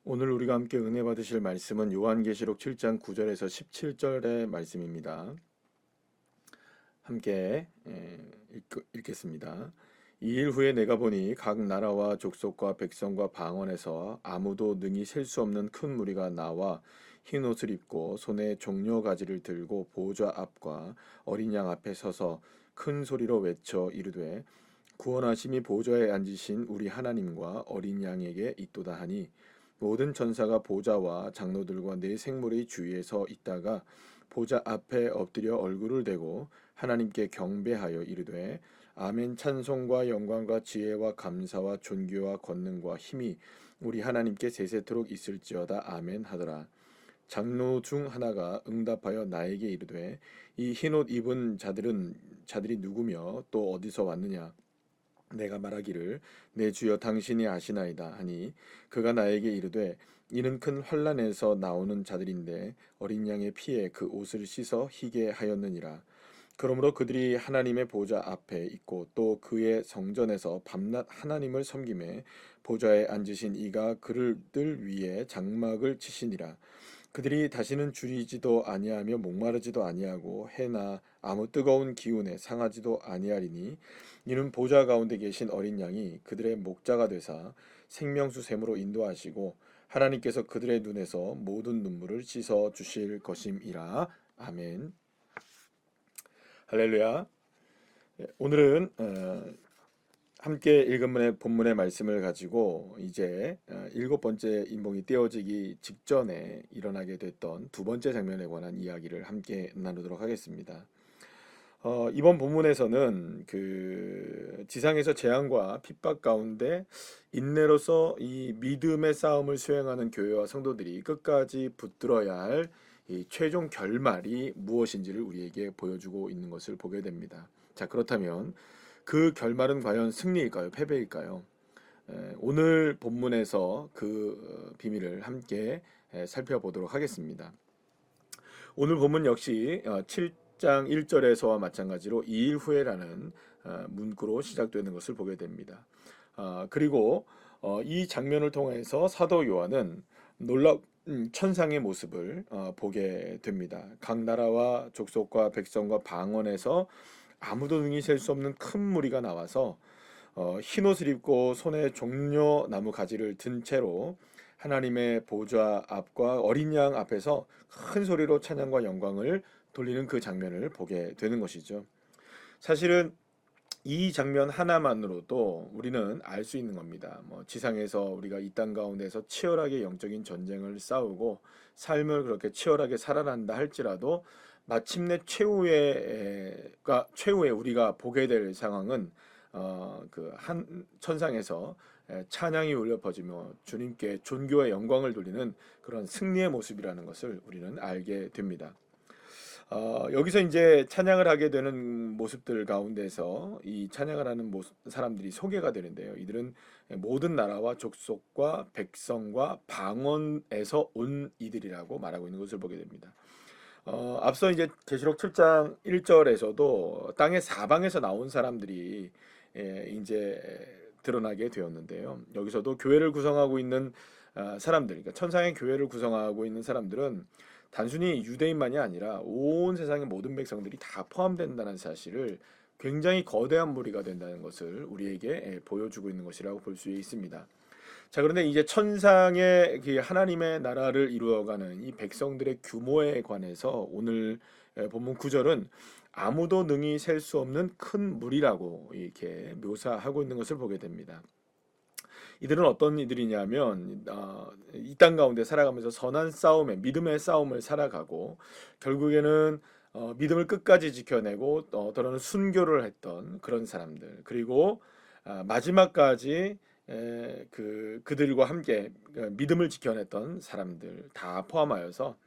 오늘 우리가 함께 은혜 받으실 말씀은 요한계시록 7장 9절에서 17절의 말씀입니다. 함께 읽겠습니다. 이 일 후에 내가 보니 각 나라와 족속과 백성과 방언에서 아무도 능히 셀 수 없는 큰 무리가 나와 흰 옷을 입고 손에 종려 가지를 들고 보좌 앞과 어린 양 앞에 서서 큰 소리로 외쳐 이르되 구원하심이 보좌에 앉으신 우리 하나님과 어린 양에게 있도다 하니 모든 천사가 보좌와 장로들과 네 생물의 주위에 서 있다가 보좌 앞에 엎드려 얼굴을 대고 하나님께 경배하여 이르되 아멘. 찬송과 영광과 지혜와 감사와 존귀와 권능과 힘이 우리 하나님께 세세토록 있을지어다. 아멘 하더라. 장로 중 하나가 응답하여 나에게 이르되 이 흰옷 입은 자들이 누구며 또 어디서 왔느냐. 내가 말하기를 내 주여 당신이 아시나이다 하니 그가 나에게 이르되 이는 큰 환난에서 나오는 자들인데 어린 양의 피에 그 옷을 씻어 희게 하였느니라. 그러므로 그들이 하나님의 보좌 앞에 있고 또 그의 성전에서 밤낮 하나님을 섬김에 보좌에 앉으신 이가 그들들 위에 장막을 치시니라. 그들이 다시는 줄이지도 아니하며 목마르지도 아니하고 해나 아무 뜨거운 기운에 상하지도 아니하리니 이는 보좌 가운데 계신 어린 양이 그들의 목자가 되사 생명수 샘으로 인도하시고 하나님께서 그들의 눈에서 모든 눈물을 씻어 주실 것임이라. 아멘. 할렐루야. 오늘은 함께 읽은 본문의 말씀을 가지고 이제 일곱 번째 인봉이 떼어지기 직전에 일어나게 됐던 두 번째 장면에 관한 이야기를 함께 나누도록 하겠습니다. 이번 본문에서는 그 지상에서 재앙과 핍박 가운데 인내로서 이 믿음의 싸움을 수행하는 교회와 성도들이 끝까지 붙들어야 할 이 최종 결말이 무엇인지를 우리에게 보여주고 있는 것을 보게 됩니다. 자, 그렇다면 그 결말은 과연 승리일까요? 패배일까요? 오늘 본문에서 그 비밀을 함께 살펴보도록 하겠습니다. 오늘 본문 역시 7장 1절에서와 마찬가지로 2일 후에라는 문구로 시작되는 것을 보게 됩니다. 그리고 이 장면을 통해서 사도 요한은 놀라운 천상의 모습을 보게 됩니다. 각 나라와 족속과 백성과 방언에서 아무도 능히 셀 수 없는 큰 무리가 나와서 흰 옷을 입고 손에 종려 나무 가지를 든 채로 하나님의 보좌 앞과 어린 양 앞에서 큰 소리로 찬양과 영광을 돌리는 그 장면을 보게 되는 것이죠. 사실은 이 장면 하나만으로도 우리는 알 수 있는 겁니다. 지상에서 우리가 이 땅 가운데서 치열하게 영적인 전쟁을 싸우고 삶을 그렇게 치열하게 살아난다 할지라도 마침내 최후에 우리가 보게 될 상황은 그 한 천상에서 찬양이 울려 퍼지며 주님께 존귀와 영광을 돌리는 그런 승리의 모습이라는 것을 우리는 알게 됩니다. 여기서 이제 찬양을 하게 되는 모습들 가운데서 이 찬양을 하는 사람들이 소개가 되는데요. 이들은 모든 나라와 족속과 백성과 방언에서 온 이들이라고 말하고 있는 것을 보게 됩니다. 앞서 이제 계시록 7장 1절에서도 땅의 사방에서 나온 사람들이 이제 드러나게 되었는데요. 여기서도 교회를 구성하고 있는 사람들, 그러니까 천상의 교회를 구성하고 있는 사람들은 단순히 유대인만이 아니라 온 세상의 모든 백성들이 다 포함된다는 사실을 굉장히 거대한 무리가 된다는 것을 우리에게 보여주고 있는 것이라고 볼 수 있습니다. 자, 그런데 이제 천상의 그 하나님의 나라를 이루어가는 이 백성들의 규모에 관해서 오늘 본문 9절은 아무도 능히 셀 수 없는 큰 무리라고 이렇게 묘사하고 있는 것을 보게 됩니다. 이들은 어떤 이들이냐면 이 땅 가운데 살아가면서 선한 싸움에 믿음의 싸움을 살아가고 결국에는 믿음을 끝까지 지켜내고 더러는 순교를 했던 그런 사람들, 그리고 마지막까지 그들과 함께 믿음을 지켜냈던 사람들 다 포함하여서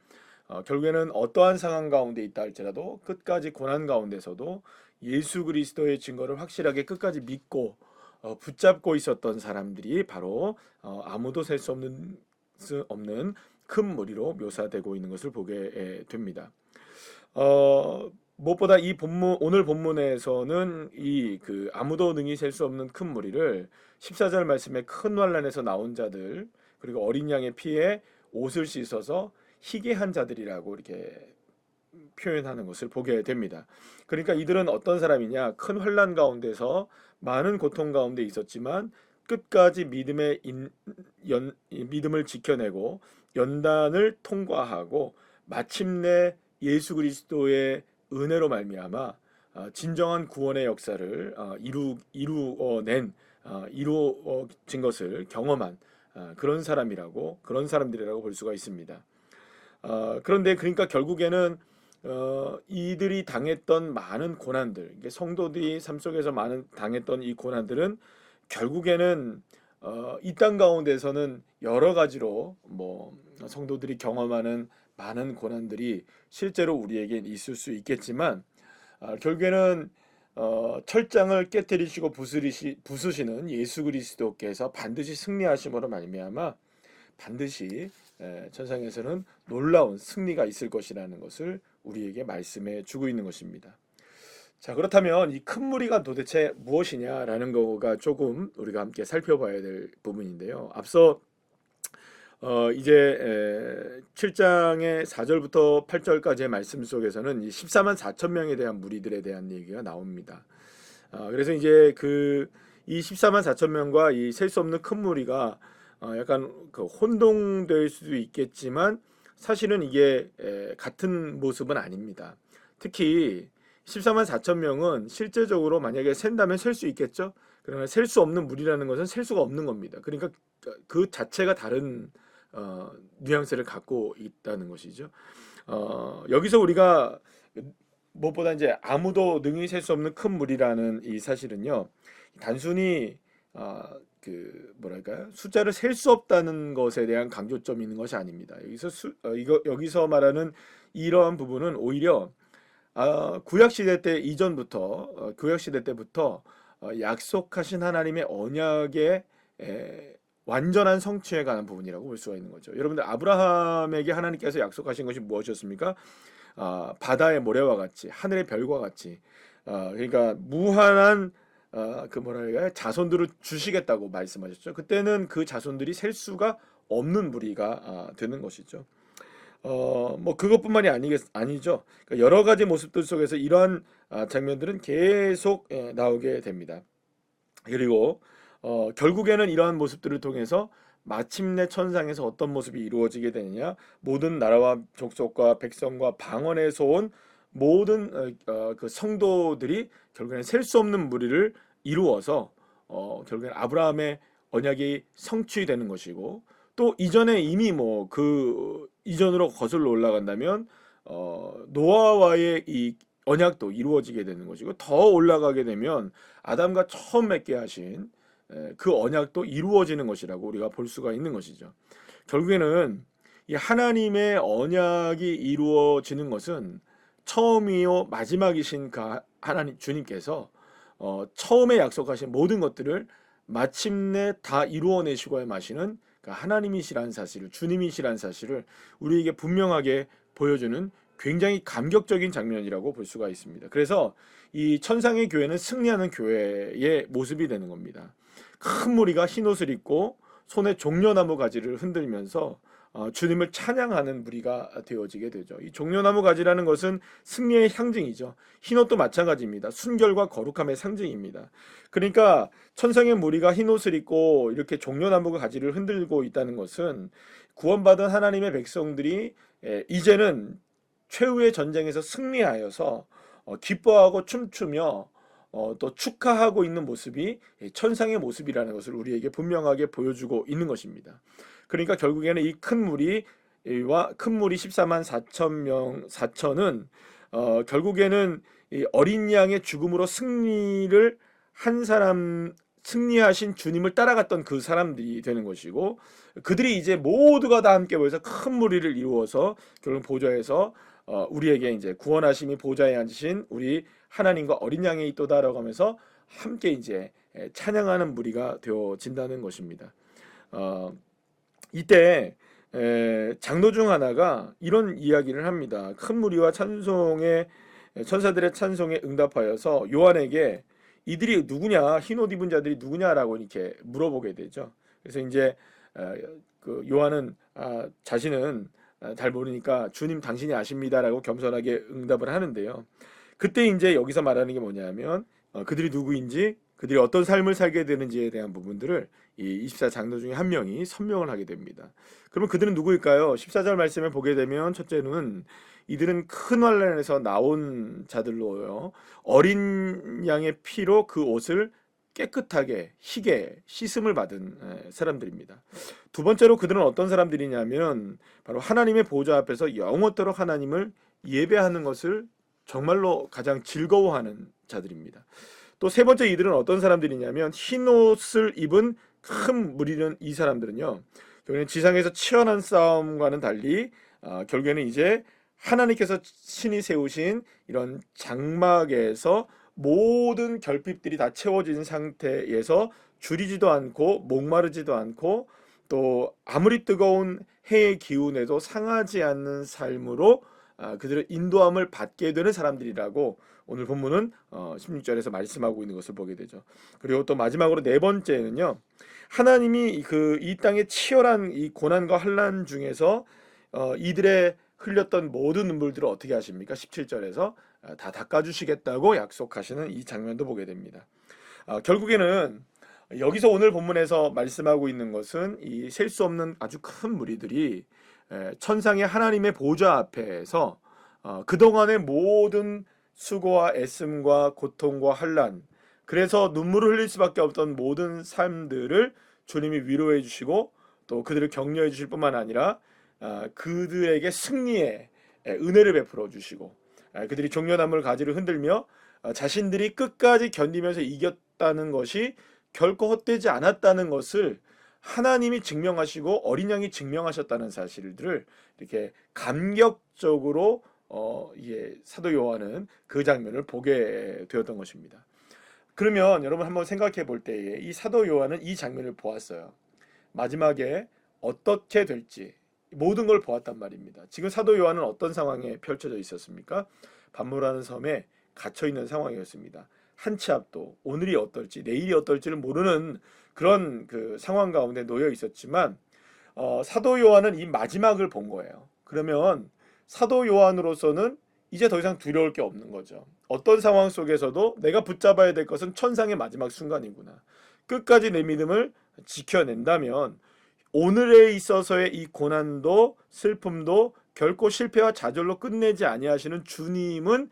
결국에는 어떠한 상황 가운데 있다 할지라도 끝까지 고난 가운데서도 예수 그리스도의 증거를 확실하게 끝까지 믿고 붙잡고 있었던 사람들이 바로 아무도 셀 수 없는 큰 무리로 묘사되고 있는 것을 보게 됩니다. 무엇보다 오늘 본문에서는 이 그 아무도 능히 셀 수 없는 큰 무리를 14절 말씀에 큰 환난에서 나온 자들, 그리고 어린 양의 피에 옷을 씻어서 희게 한 자들이라고 이렇게 표현하는 것을 보게 됩니다. 그러니까 이들은 어떤 사람이냐? 큰 환난 가운데서 많은 고통 가운데 있었지만 끝까지 믿음을 지켜내고 연단을 통과하고 마침내 예수 그리스도의 은혜로 말미암아 진정한 구원의 역사를 이루어진 것을 경험한 그런 사람들이라고 볼 수가 있습니다. 그런데 그러니까 결국에는 이들이 당했던 많은 고난들, 이게 성도들이 삶 속에서 많은 당했던 이 고난들은 결국에는 이 땅 가운데서는 여러 가지로 뭐 성도들이 경험하는 많은 고난들이 실제로 우리에겐 있을 수 있겠지만 결국에는 철장을 깨뜨리시고 부수시는 예수 그리스도께서 반드시 승리하심으로 말미암아 반드시 천상에서는 놀라운 승리가 있을 것이라는 것을 우리에게 말씀해 주고 있는 것입니다. 자, 그렇다면 이 큰 무리가 도대체 무엇이냐라는 거가 조금 우리가 함께 살펴봐야 될 부분인데요. 앞서 이제 7장의 4절부터 8절까지의 말씀 속에서는 이 14만 4천 명에 대한 무리들에 대한 얘기가 나옵니다. 그래서 이제 이 14만 4천 명과 이 셀 수 없는 큰 무리가 약간 혼동될 수도 있겠지만 사실은 이게 같은 모습은 아닙니다. 특히 14만 4천 명은 실제적으로 만약에 샌다면 셀 수 있겠죠. 그러나 셀 수 없는 무리라는 것은 셀 수가 없는 겁니다. 그러니까 그 자체가 다른 뉘앙스를 갖고 있다는 것이죠. 여기서 우리가 무엇보다 이제 아무도 능히 셀 수 없는 큰 무리라는 이 사실은요, 단순히 뭐랄까요, 숫자를 셀 수 없다는 것에 대한 강조점이 있는 것이 아닙니다. 여기서 말하는 이러한 부분은 오히려 구약 시대 때 이전부터 구약 시대 때부터 약속하신 하나님의 언약의 완전한 성취에 관한 부분이라고 볼 수가 있는 거죠. 여러분들 아브라함에게 하나님께서 약속하신 것이 무엇이었습니까? 바다의 모래와 같이 하늘의 별과 같이 그러니까 무한한 자손들을 주시겠다고 말씀하셨죠. 그때는 그 자손들이 셀 수가 없는 무리가 되는 것이죠. 뭐 그것뿐만이 아니죠. 그러니까 여러 가지 모습들 속에서 이러한 장면들은 계속 나오게 됩니다. 그리고 결국에는 이러한 모습들을 통해서 마침내 천상에서 어떤 모습이 이루어지게 되느냐, 모든 나라와 족속과 백성과 방언에서 온 모든 그 성도들이 결국에는 셀 수 없는 무리를 이루어서 결국에는 아브라함의 언약이 성취되는 것이고, 또 이전에 이미 뭐 그 이전으로 거슬러 올라간다면 노아와의 이 언약도 이루어지게 되는 것이고, 더 올라가게 되면 아담과 처음 맺게 하신 그 언약도 이루어지는 것이라고 우리가 볼 수가 있는 것이죠. 결국에는 이 하나님의 언약이 이루어지는 것은 처음이요 마지막이신 그 하나님 주님께서 처음에 약속하신 모든 것들을 마침내 다 이루어내시고 마시는 하나님이시라는 사실을, 주님이시라는 사실을 우리에게 분명하게 보여주는 굉장히 감격적인 장면이라고 볼 수가 있습니다. 그래서 이 천상의 교회는 승리하는 교회의 모습이 되는 겁니다. 큰 무리가 흰옷을 입고 손에 종려나무 가지를 흔들면서 주님을 찬양하는 무리가 되어지게 되죠. 이 종려나무 가지라는 것은 승리의 상징이죠. 흰옷도 마찬가지입니다. 순결과 거룩함의 상징입니다. 그러니까 천상의 무리가 흰옷을 입고 이렇게 종려나무 가지를 흔들고 있다는 것은 구원받은 하나님의 백성들이 이제는 최후의 전쟁에서 승리하여서 기뻐하고 춤추며 또 축하하고 있는 모습이 천상의 모습이라는 것을 우리에게 분명하게 보여주고 있는 것입니다. 그러니까 결국에는 이 큰 무리 14만 4천은 결국에는 이 어린 양의 죽음으로 승리하신 주님을 따라갔던 그 사람들이 되는 것이고, 그들이 이제 모두가 다 함께 모여서 큰 무리를 이루어서 결국 보좌에서 우리에게 이제 구원하심이 보좌에 앉으신 우리 하나님과 어린 양에 있도다라고 하면서 함께 이제 찬양하는 무리가 되어진다는 것입니다. 이때 장로 중 하나가 이런 이야기를 합니다. 큰 무리와 천사들의 찬송에 응답하여서 요한에게 이들이 누구냐, 흰옷 입은 자들이 누구냐라고 이렇게 물어보게 되죠. 그래서 이제 그 요한은 자신은 잘 모르니까 주님 당신이 아십니다라고 겸손하게 응답을 하는데요. 그때 이제 여기서 말하는 게 뭐냐면 그들이 누구인지 그들이 어떤 삶을 살게 되는지에 대한 부분들을 이 24장로 중에 한 명이 설명을 하게 됩니다. 그러면 그들은 누구일까요? 14절 말씀을 보게 되면 첫째는 이들은 큰 환난에서 나온 자들로요. 어린 양의 피로 그 옷을 깨끗하게 희게 씻음을 받은 사람들입니다. 두 번째로 그들은 어떤 사람들이냐면 바로 하나님의 보좌 앞에서 영원토록 하나님을 예배하는 것을 정말로 가장 즐거워하는 자들입니다. 또 세 번째 이들은 어떤 사람들이냐면 흰 옷을 입은 큰 무리는 이 사람들은요. 결국에는 지상에서 치열한 싸움과는 달리 결국에는 이제 하나님께서 신이 세우신 이런 장막에서 모든 결핍들이 다 채워진 상태에서 줄이지도 않고 목마르지도 않고 또 아무리 뜨거운 해의 기운에도 상하지 않는 삶으로 그들의 인도함을 받게 되는 사람들이라고 오늘 본문은 16절에서 말씀하고 있는 것을 보게 되죠. 그리고 또 마지막으로 네 번째는요. 하나님이 이 땅의 치열한 이 고난과 환난 중에서 이들의 흘렸던 모든 눈물들을 어떻게 하십니까? 17절에서 다 닦아주시겠다고 약속하시는 이 장면도 보게 됩니다. 결국에는 여기서 오늘 본문에서 말씀하고 있는 것은 이 셀 수 없는 아주 큰 무리들이 천상의 하나님의 보좌 앞에서 그동안의 모든 수고와 애씀과 고통과 환난, 그래서 눈물을 흘릴 수밖에 없던 모든 삶들을 주님이 위로해 주시고 또 그들을 격려해 주실 뿐만 아니라 그들에게 승리의 은혜를 베풀어 주시고 그들이 종려나무를 가지를 흔들며 자신들이 끝까지 견디면서 이겼다는 것이 결코 헛되지 않았다는 것을 하나님이 증명하시고 어린 양이 증명하셨다는 사실들을 이렇게 감격적으로 사도 요한은 그 장면을 보게 되었던 것입니다. 그러면 여러분 한번 생각해 볼 때에 이 사도 요한은 이 장면을 보았어요. 마지막에 어떻게 될지 모든 걸 보았단 말입니다. 지금 사도 요한은 어떤 상황에 펼쳐져 있었습니까? 반모라는 섬에 갇혀 있는 상황이었습니다. 한 치 앞도 오늘이 어떨지 내일이 어떨지를 모르는 그런 그 상황 가운데 놓여 있었지만 사도 요한은 이 마지막을 본 거예요. 그러면 사도 요한으로서는 이제 더 이상 두려울 게 없는 거죠. 어떤 상황 속에서도 내가 붙잡아야 될 것은 천상의 마지막 순간이구나. 끝까지 내 믿음을 지켜낸다면 오늘에 있어서의 이 고난도 슬픔도 결코 실패와 좌절로 끝내지 아니하시는 주님은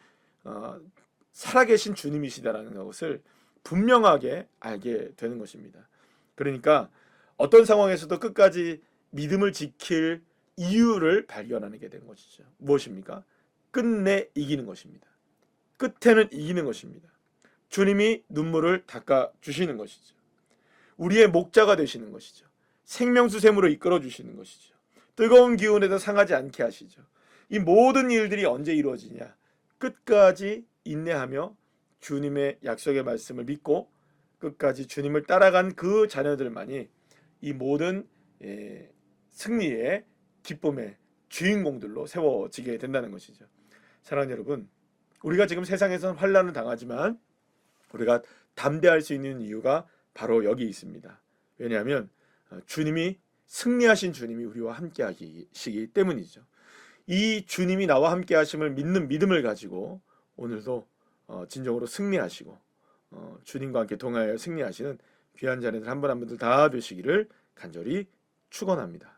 살아계신 주님이시다라는 것을 분명하게 알게 되는 것입니다. 그러니까 어떤 상황에서도 끝까지 믿음을 지킬 이유를 발견하게 된 것이죠. 무엇입니까? 끝내 이기는 것입니다. 끝에는 이기는 것입니다. 주님이 눈물을 닦아 주시는 것이죠. 우리의 목자가 되시는 것이죠. 생명수샘으로 이끌어 주시는 것이죠. 뜨거운 기운에도 상하지 않게 하시죠. 이 모든 일들이 언제 이루어지냐? 끝까지 인내하며 주님의 약속의 말씀을 믿고 끝까지 주님을 따라간 그 자녀들만이 이 모든 승리의 기쁨의 주인공들로 세워지게 된다는 것이죠. 사랑하는 여러분, 우리가 지금 세상에서는 환난을 당하지만 우리가 담대할 수 있는 이유가 바로 여기 있습니다. 왜냐하면 주님이 승리하신 주님이 우리와 함께 하시기 때문이죠. 이 주님이 나와 함께 하심을 믿는 믿음을 가지고 오늘도 진정으로 승리하시고 주님과 함께 동하여 승리하시는 귀한 자녀들 한 분 한 분들 다 되시기를 간절히 축원합니다.